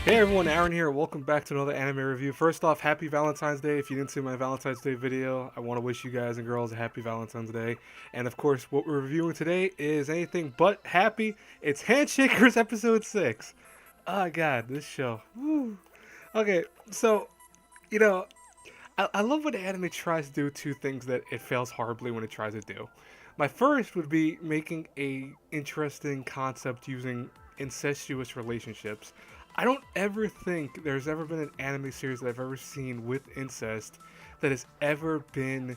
Hey everyone, Aaron here. Welcome back to another anime review. First off, happy Valentine's Day. If you didn't see my Valentine's Day video, I want to wish you guys and girls a happy Valentine's Day. And of course, what we're reviewing today is anything but happy. It's Handshakers episode 6. Oh god, this show. Woo. Okay, so, you know, I love when anime tries to do two things that it fails horribly when it tries to do. My first would be making a interesting concept using incestuous relationships. I don't ever think there's ever been an anime series that I've ever seen with incest that has ever been,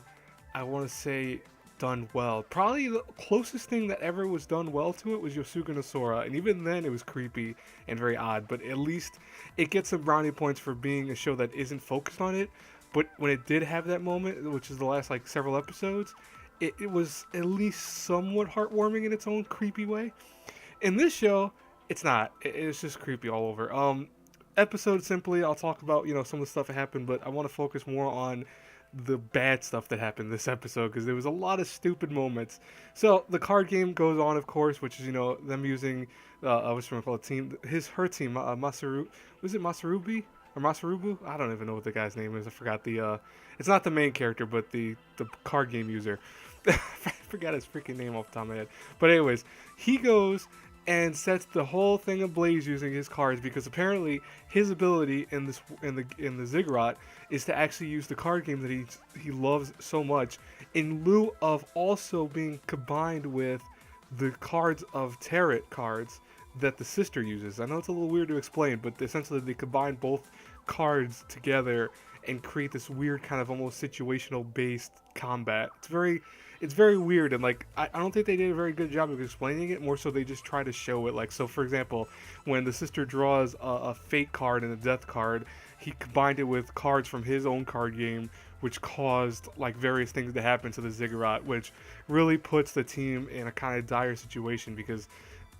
I want to say, done well. Probably the closest thing that ever was done well to it was Yosuke no Sora, and even then it was creepy and very odd, but at least it gets some brownie points for being a show that isn't focused on it. But when it did have that moment, which is the last like several episodes, it was at least somewhat heartwarming in its own creepy way. In this show, it's not. It's just creepy all over. Episode simply, I'll talk about some of the stuff that happened, but I want to focus more on the bad stuff that happened this episode because there was a lot of stupid moments. So the card game goes on, of course, which is them using what's called team her team Masaru, was it Masarubi or Masarubu? I don't even know what the guy's name is. I forgot the it's not the main character, but the card game user. I forgot his freaking name off the top of my head. But anyways, he goes and sets the whole thing ablaze using his cards because apparently his ability in the ziggurat is to actually use the card game that he loves so much in lieu of also being combined with the cards of tarot cards that the sister uses. I know it's a little weird to explain, but essentially they combine both cards together and create this weird kind of almost situational based combat. It's very weird, and like I don't think they did a very good job of explaining it. More so they just try to show it. Like, so for example, when the sister draws a fate card and a death card, he combined it with cards from his own card game, which caused like various things to happen to the ziggurat, which really puts the team in a kind of dire situation because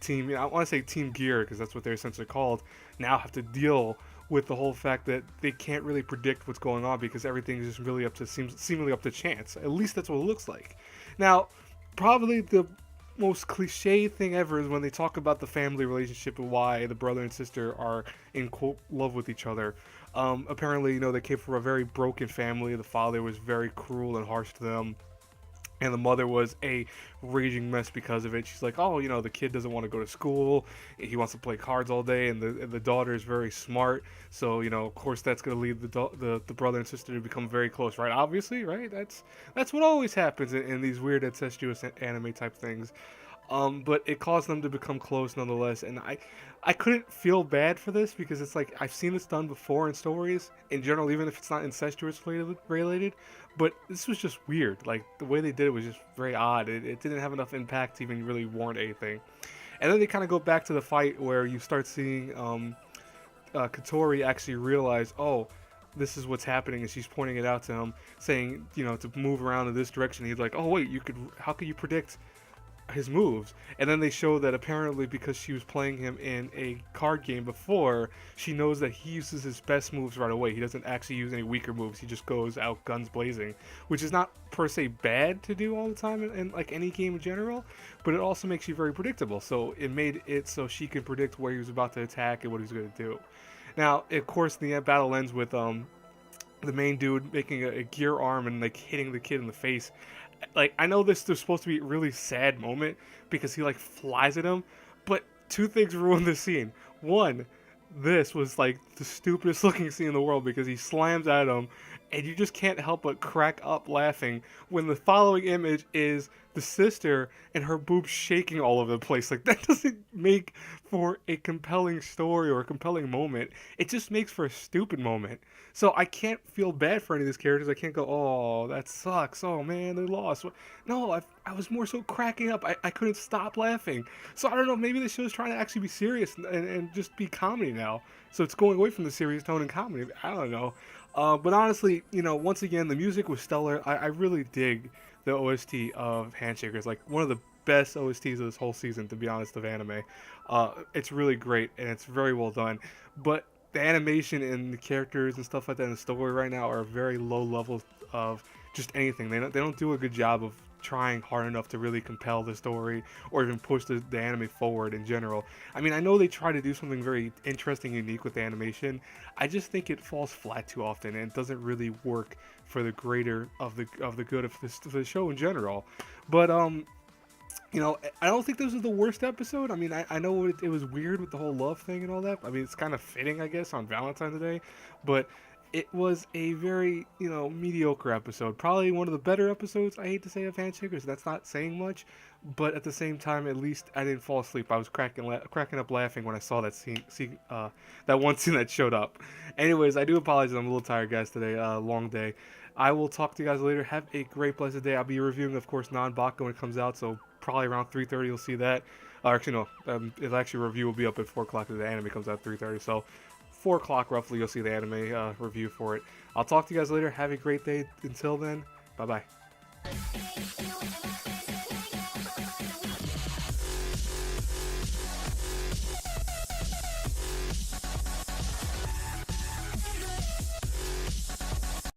I want to say Team Gear because that's what they're essentially called, now have to deal with the whole fact that they can't really predict what's going on because everything is just really seemingly up to chance. At least that's what it looks like. Now, probably the most cliche thing ever is when they talk about the family relationship and why the brother and sister are in quote love with each other. Apparently, they came from a very broken family. The father was very cruel and harsh to them, and the mother was a raging mess because of it. She's like, oh, the kid doesn't want to go to school. He wants to play cards all day. And the daughter is very smart. So, of course, that's going to lead the brother and sister to become very close, right? Obviously, right? That's what always happens in these weird incestuous anime type things. But it caused them to become close nonetheless. And I couldn't feel bad for this because it's like I've seen this done before in stories in general, even if it's not incestuous related. But this was just weird. Like the way they did it was just very odd. It didn't have enough impact to even really warrant anything. And then they kind of go back to the fight where you start seeing Katori actually realize, oh, this is what's happening, and she's pointing it out to him, saying, to move around in this direction. He's like, oh wait, how could you predict his moves? And then they show that apparently because she was playing him in a card game before, she knows that he uses his best moves right away. He doesn't actually use any weaker moves. He just goes out guns blazing, which is not per se bad to do all the time in like any game in general, but it also makes you very predictable. So it made it so she could predict where he was about to attack and what he was going to do. Now, of course, the battle ends with the main dude making a gear arm and like hitting the kid in the face. Like, I know this is supposed to be a really sad moment because he like flies at him, but two things ruin the scene. One, this was like the stupidest looking scene in the world because he slams at him and you just can't help but crack up laughing when the following image is the sister and her boobs shaking all over the place. Like, that doesn't make for a compelling story or a compelling moment. It just makes for a stupid moment. So I can't feel bad for any of these characters. I can't go, oh, that sucks. Oh, man, they lost. No, I was more so cracking up. I couldn't stop laughing. So I don't know, maybe the show's trying to actually be serious and just be comedy now. So it's going away from the serious tone and comedy. I don't know. But honestly, once again, the music was stellar. I really dig the OST of Handshakers. Like, one of the best OSTs of this whole season, to be honest, of anime. It's really great, and it's very well done. But the animation and the characters and stuff like that in the story right now are very low levels of just anything. They don't do a good job of trying hard enough to really compel the story or even push the anime forward in general. I mean, I know they try to do something very interesting, unique with the animation. I just think it falls flat too often and it doesn't really work for the greater of the good of the show in general. But I don't think this is the worst episode. I mean, I know it was weird with the whole love thing and all that. I mean, it's kind of fitting, I guess, on Valentine's Day, but it was a very, mediocre episode. Probably one of the better episodes, I hate to say, of Handshakers. That's not saying much, but at the same time, at least I didn't fall asleep. I was cracking up laughing when I saw that that one scene that showed up. Anyways, I do apologize. I'm a little tired, guys, today. Long day. I will talk to you guys later. Have a great, blessed day. I'll be reviewing, of course, Non-Baka when it comes out, so probably around 3:30 you'll see that. Or actually, no. It actually review will be up at 4 o'clock. The anime comes out at 3:30, so 4 o'clock roughly you'll see the anime review for it. I'll talk to you guys later. Have a great day. Until then, bye-bye.